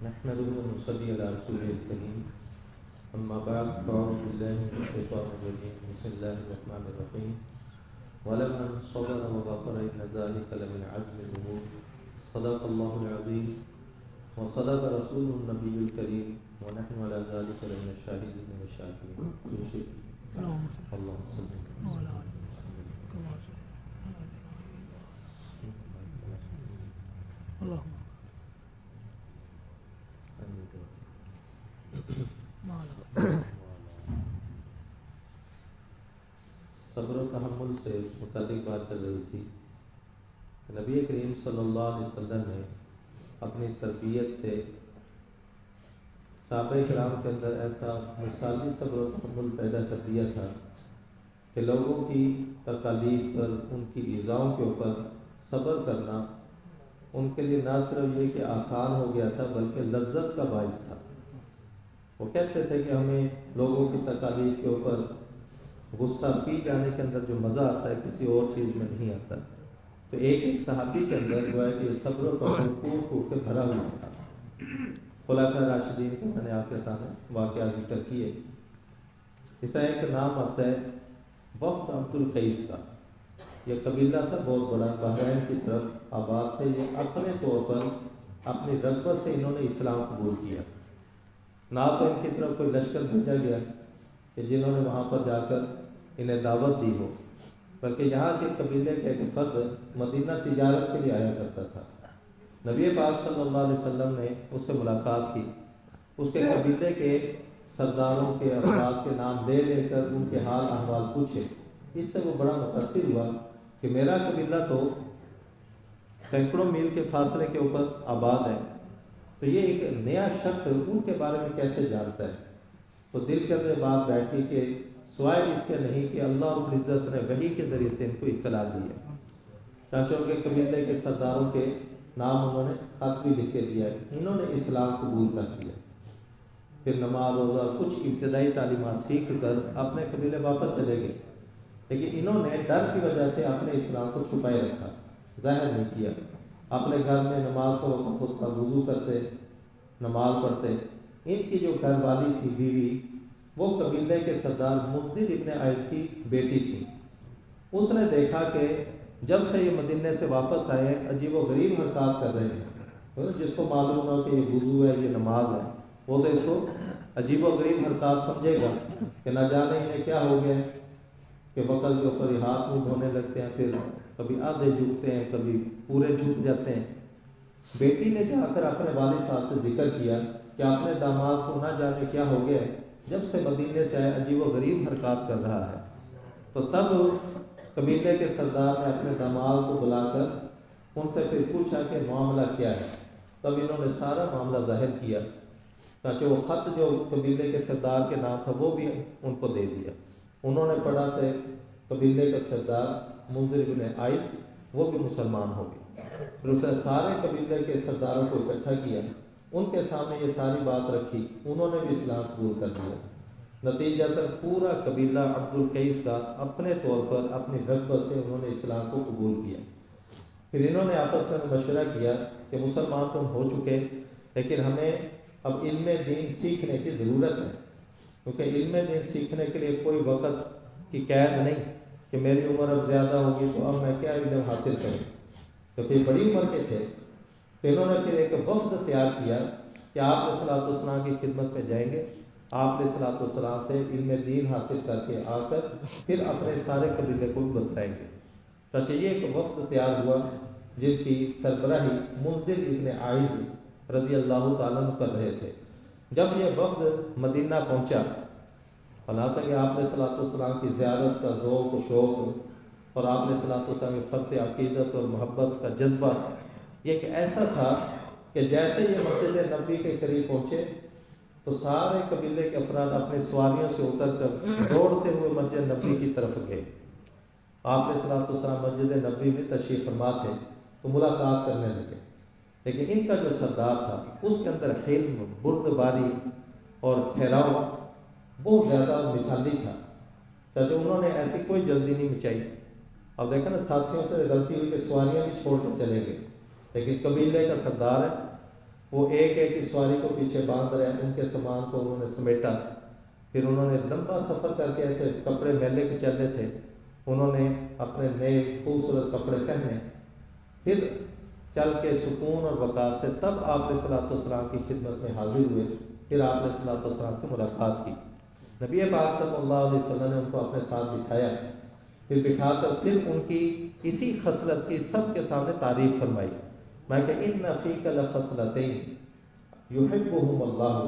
نحمده ونصلي على رسوله الكريم أما بعد فأعوذ بالله من الشيطان الرجيم بسم الله الرحمن الرحيم ولمن صبر وغفر إن ذلك لمن عزم الأمور صدق الله العظيم وصدق رسول النبي الكريم ونحن على ذلك لمن الشاهدين والشاكرين. اللهم صل على اللهم صبر و تحمل سے متعلق بات چل رہی تھی. نبی کریم صلی اللہ علیہ وسلم نے اپنی تربیت سے صحابہ کرام کے اندر ایسا مثالی صبر و تحمل پیدا کر دیا تھا کہ لوگوں کی تکالیف پر، ان کی ایذاؤں کے اوپر صبر کرنا ان کے لیے نہ صرف یہ کہ آسان ہو گیا تھا بلکہ لذت کا باعث تھا. وہ کہتے تھے کہ ہمیں لوگوں کی تکالیف کے اوپر غصہ پی جانے کے اندر جو مزہ آتا ہے کسی اور چیز میں نہیں آتا. تو ایک صحابی کے اندر جو ہے کہ صبر و تحمل کوٹ کے بھرا ہوا تھا. خلفائے راشدین کو میں نے آپ کے سامنے واقعہ ذکر کیے. اس طرح ایک نام آتا ہے وفد عبد القیس کا. یہ قبیلہ تھا بہت بڑا، بحرین کی طرف آباد تھے. یہ اپنے طور پر اپنی رغبت سے انہوں نے اسلام قبول کیا. نہ تو ان کی طرف کوئی لشکر بھیجا گیا کہ جنہوں نے وہاں پر جا کر انہیں دعوت دی ہو، بلکہ یہاں کے قبیلے کے ایک فرد مدینہ تجارت کے لیے آیا کرتا تھا. نبی پاک صلی اللہ علیہ وسلم نے اس سے ملاقات کی. اس کے قبیلے کے سرداروں کے افراد کے نام لے لے کر ان کے حال احوال پوچھے. اس سے وہ بڑا متاثر ہوا کہ میرا قبیلہ تو سینکڑوں میل کے فاصلے کے اوپر آباد ہے، تو یہ ایک نیا شخص ان کے بارے میں کیسے جانتا ہے. تو دل کے اندر بات بیٹھی کہ سوائے اس کے نہیں کہ اللہ رب العزت نے وحی کے ذریعے سے ان کو اطلاع دی ہے. چانچوں کے قبیلے کے سرداروں کے نام انہوں نے خط بھی لکھ کے دیا ہے. انہوں نے اسلام قبول کر لیا. پھر نماز روزہ کچھ ابتدائی تعلیمات سیکھ کر اپنے قبیلے واپس چلے گئے، لیکن انہوں نے ڈر کی وجہ سے اپنے اسلام کو چھپائے رکھا، ظاہر نہیں کیا. اپنے گھر میں نماز کو خود کا وضو کرتے، نماز پڑھتے. ان کی جو گھر والی تھی بیوی، وہ قبیلے کے سردار منذر ابن عیس کی بیٹی تھی. اس نے دیکھا کہ جب سے یہ مدینے سے واپس آئے عجیب و غریب حرکات کر رہے ہیں. جس کو معلوم ہو کہ یہ وضو ہے، یہ نماز ہے، وہ تو اس کو عجیب و غریب حرکات سمجھے گا کہ نہ جانے انہیں کیا ہو گیا کہ وقت کے اوپر ہاتھ منہ دھونے لگتے ہیں، پھر کبھی آدھے جھکتے ہیں، کبھی پورے جھک جاتے ہیں. بیٹی نے جا کر اپنے والد صاحب سے ذکر کیا کہ اپنے داماد کو نہ جانے کیا ہو گیا ہے، جب سے مدینے سے آئے عجیب و غریب حرکات کر رہا ہے. تو تب قبیلے کے سردار نے اپنے داماد کو بلا کر ان سے پھر پوچھا کہ معاملہ کیا ہے. تب انہوں نے سارا معاملہ ظاہر کیا، تاکہ وہ خط جو قبیلے کے سردار کے نام تھا وہ بھی ان کو دے دیا. انہوں نے پڑھا کہ قبیلے کا سردار منذر بن عیس وہ بھی مسلمان ہو گئے. پھر اس نے سارے قبیلے کے سرداروں کو اکٹھا کیا، ان کے سامنے یہ ساری بات رکھی. انہوں نے بھی اسلام قبول کر دیا. نتیجتاً پورا قبیلہ عبد القیس کا اپنے طور پر اپنی رغبت سے انہوں نے اسلام کو قبول کیا. پھر انہوں نے آپس میں مشورہ کیا کہ مسلمان تو ہم ہو چکے، لیکن ہمیں اب علم دین سیکھنے کی ضرورت ہے، کیونکہ علم دین سیکھنے کے لیے کوئی وقت کی قید نہیں کہ میری عمر اب زیادہ ہوگی تو اب میں کیا علم حاصل کروں. تو پھر بڑی عمر کے تھے. تو انہوں نے پھر ایک وفد تیار کیا کہ آپ علیہ الصلوۃ والسلام کی خدمت میں جائیں گے. آپ علیہ الصلوۃ والسلام سے علم دین حاصل کر کے آ کر پھر اپنے سارے قبیلے کو بتلائیں گے. تو یہ ایک وفد تیار ہوا جن کی سربراہی منذر ابن عیس رضی اللہ تعالیٰ عنہ کر رہے تھے. جب یہ وفد مدینہ پہنچا، حالانکہ کہ آپ علیہ الصلوۃ والسلام کی زیارت کا ذوق و شوق اور آپ علیہ الصلوۃ والسلام کی فتح عقیدت اور محبت کا جذبہ یہ ایک ایسا تھا کہ جیسے یہ مسجد نبوی کے قریب پہنچے تو سارے قبیلے کے افراد اپنی سواریوں سے اتر کر دوڑتے ہوئے مسجد نبوی کی طرف گئے. آپ علیہ الصلوۃ والسلام مسجد نبوی میں تشریف فرما تھے تو ملاقات کرنے لگے. لیکن ان کا جو سردار تھا اس کے اندر حلم، بردباری اور ٹھہراؤ بہت زیادہ مثالی تھا. تو انہوں نے ایسی کوئی جلدی نہیں مچائی. اب دیکھیں نا، ساتھیوں سے غلطی ہوئی کہ سواریاں بھی چھوڑ کر چلے گئے، لیکن قبیلے کا سردار ہے، وہ ایک ایک کی سواری کو پیچھے باندھ رہے ہیں، ان کے سامان کو انہوں نے سمیٹا، پھر انہوں نے لمبا سفر کر کے آئے تھے، کپڑے میلے کے چلے تھے، انہوں نے اپنے نئے خوبصورت کپڑے پہنے، پھر چل کے سکون اور وقار سے تب آپ علیہ الصلوۃ والسلام کی خدمت میں حاضر ہوئے، پھر آپ علیہ الصلوۃ والسلام سے ملاقات کی۔ نبی پاک صلی اللہ علیہ وسلم نے ان کو اپنے ساتھ بٹھایا، پھر بٹھا کر پھر ان کی اسی خصلت کی سب کے سامنے تعریف فرمائی۔ میں کہ ان فیک لخصلتین یحبہم اللہ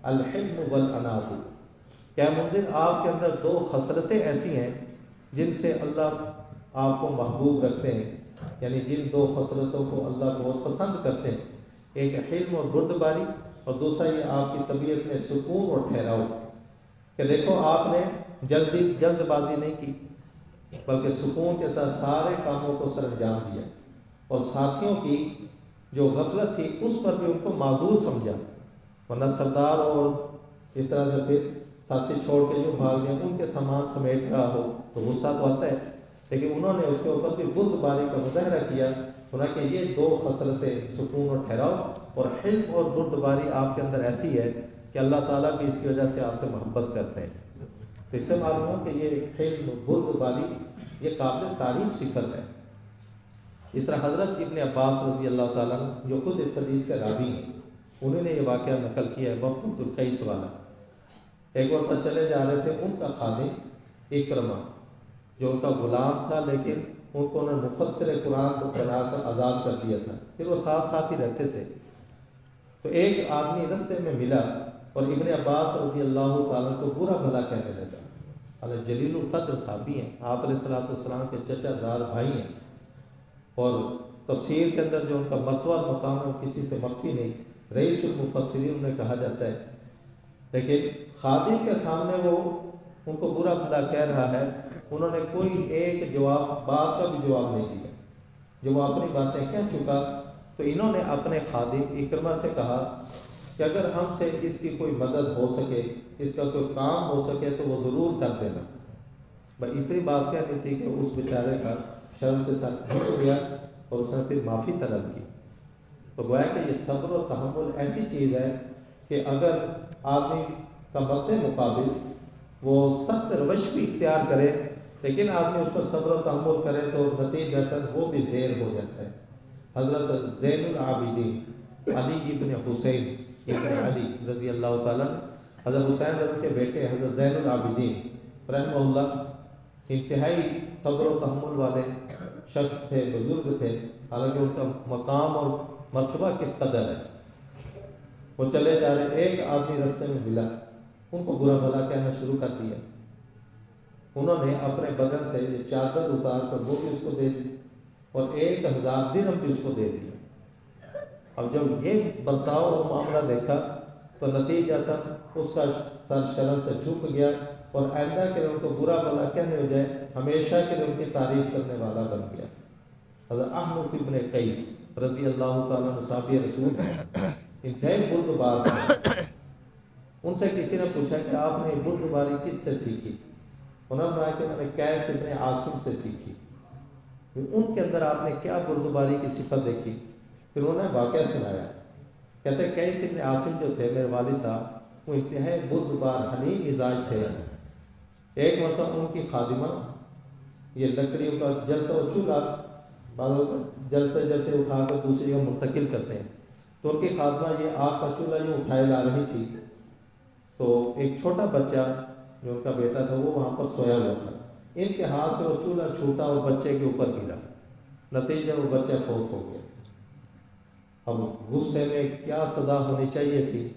الحلم والانات، کیا منذر آپ کے اندر دو خصلتیں ایسی ہیں جن سے اللہ آپ کو محبوب رکھتے ہیں، یعنی جن دو خصلتوں کو اللہ بہت پسند کرتے ہیں، ایک حلم اور بردباری، اور دوسرا یہ آپ کی طبیعت میں سکون اور ٹھہراؤ، کہ دیکھو آپ نے جلد بازی نہیں کی، بلکہ سکون کے ساتھ سارے کاموں کو سر انجام دیا، اور ساتھیوں کی جو غفلت تھی اس پر بھی ان کو معذور سمجھا، ورنہ سردار اور اس طرح سے پھر ساتھی چھوڑ کے جو بھاگ گئے، ان کے سامان سمیٹ رہا ہو تو غصہ تو آتا ہے، لیکن انہوں نے اس کے اوپر بھی بردباری کا مظاہرہ کیا، کہ یہ دو خصلتیں سکون اور ٹھہراؤ اور حلم اور بردباری آپ کے اندر ایسی ہے کہ اللہ تعالیٰ بھی اس کی وجہ سے آپ سے محبت کرتے ہیں۔ تو اس سے معلوم ہو کہ یہ حلم بردباری یہ قابل تعریف صفت ہے۔ اس طرح حضرت ابن عباس رضی اللہ تعالیٰ عنہ جو خود اس حدیث کے راوی ہیں، انہوں نے یہ واقعہ نقل کیا ہے وفد القیس والا۔ ایک وقت پر چلے جا رہے تھے، ان کا خادم اکرمہ جو ان کا غلام تھا، لیکن ان کو انہوں نے مفسر قرآن کو بنا کر آزاد کر دیا تھا، پھر وہ ساتھ ساتھ ہی رہتے تھے۔ تو ایک آدمی رستے میں ملا اور ابن عباس رضی اللہ تعالیٰ کو برا بھلا کہنے لگا۔ جلیل القدر صحابی ہیں، آپ علیہ الصلوۃ والسلام کے چچا زاد بھائی ہیں، اور تفسیر کے اندر جو ان کا مرتبہ مقام ہے وہ کسی سے مخفی نہیں، رئیس المفسرین نے کہا جاتا ہے، لیکن خادم کے سامنے وہ ان کو برا بھلا کہہ رہا ہے، انہوں نے کوئی ایک جواب بات کا بھی جواب نہیں دیا۔ جب وہ اپنی باتیں کہہ چکا تو انہوں نے اپنے خادم اکرمہ سے کہا کہ اگر ہم سے اس کی کوئی مدد ہو سکے، اس کا کوئی کام ہو سکے تو وہ ضرور کر دینا۔ بھائی اتنی بات کہنی تھی کہ اس بیچارے کا شرم سے سر جھک گیا اور اس نے پھر معافی طلب کی۔ تو گویا کہ یہ صبر و تحمل ایسی چیز ہے کہ اگر آدمی کا مد مقابل وہ سخت روش بھی اختیار کرے، لیکن آدمی اس پر صبر و تحمل کرے تو نتیجتاً وہ بھی زیر ہو جاتا ہے۔ حضرت زین العابدین علی ابن حسین ابن علی رضی اللہ تعالیٰ، حضرت حسین رضی کے بیٹے حضرت زین العابدین رحمہ اللہ انتہائی صبر و تحمل والے شخص تھے، بزرگ تھے، حالانکہ ان کا مقام اور مرتبہ کس قدر ہے۔ وہ چلے جا رہے، ایک آدمی رستے میں ملا، ان کو برا بھلا کہنا شروع کر دیا۔ انہوں نے اپنے بدن سے یہ چادر اتار کر وہ بھی اس کو دے دی اور 1000 درہم بھی اس کو دے دیا۔ اب جب یہ برتاؤ اور معاملہ دیکھا تو نتیجتاً اس کا سر شرم سے جھک گیا اور آئندہ کے لیے ان کو برا بھلا کہنے ہو جائے ہمیشہ کے لیے ان کی تعریف کرنے والا بن گیا۔ حضرت احنف ابن قیس رضی اللہ تعالیٰ عنہ صحابی رسول انتہائی بردبار تھے۔ ان سے کسی نے پوچھا کہ آپ نے بردباری کس سے سیکھی؟ انہوں نے کہا کہ میں نے قیس ابن عاصم سے سیکھی۔ ان کے اندر آپ نے کیا بردباری کی صفت دیکھی؟ پھر انہوں نے واقعہ سنایا، کہتے ہیں قیس ابن عاصم جو تھے میرے والد صاحب، وہ انتہائی بردبار حلیم مزاج تھے۔ ایک مرتبہ ان کی خادمہ یہ لکڑیوں کا جلتا ہوا چولہا جلتے جلتے اٹھا کر دوسری کو منتقل کرتے ہیں، تو ان کی خادمہ یہ آگ کا چولہا جو اٹھائے لا رہی تھی، تو ایک چھوٹا بچہ جو ان کا بیٹا تھا وہ وہاں پر سویا ہوا تھا، ان کے ہاتھ سے وہ چولہا چھوٹا اور بچے کے اوپر گرا، نتیجہ وہ بچہ فوت ہو گیا۔ اب غصے میں کیا سزا ہونی چاہیے تھی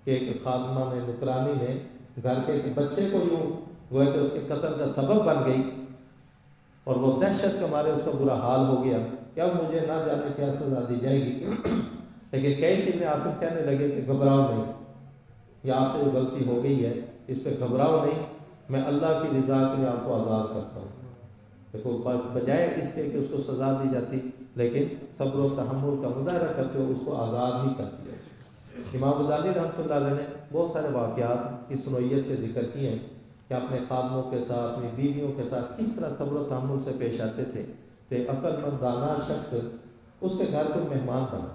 کہ ایک خادمہ نے، نکرانی نے گھر کے ایک بچے کو یوں گویا کہ اس کے قتل کا سبب بن گئی، اور وہ دہشت کے مارے اس کا برا حال ہو گیا کہ اب مجھے نہ جانے کیا سزا دی جائے گی۔ لیکن قیس ابن عاصم کہنے لگے کہ گھبراؤ نہیں، یہ آپ سے جو غلطی ہو گئی ہے اس پہ گھبراؤ نہیں، میں اللہ کی رضا کے لیے آپ کو آزاد کرتا ہوں۔ دیکھو بجائے اس کے کہ اس کو سزا دی جاتی، لیکن صبر و تحمل کا مظاہرہ کرتے ہوئے اس کو آزاد ہی کر دیا۔ امام غزالی رحمۃ اللہ علیہ نے بہت سارے واقعات اس نوعیت کے ذکر کیے ہیں کہ اپنے خادموں کے ساتھ، اپنی بیویوں کے ساتھ کس طرح صبر و تحمل سے پیش آتے تھے۔ کہ عقل مند دانا شخص اس کے گھر کوئی مہمان بنا،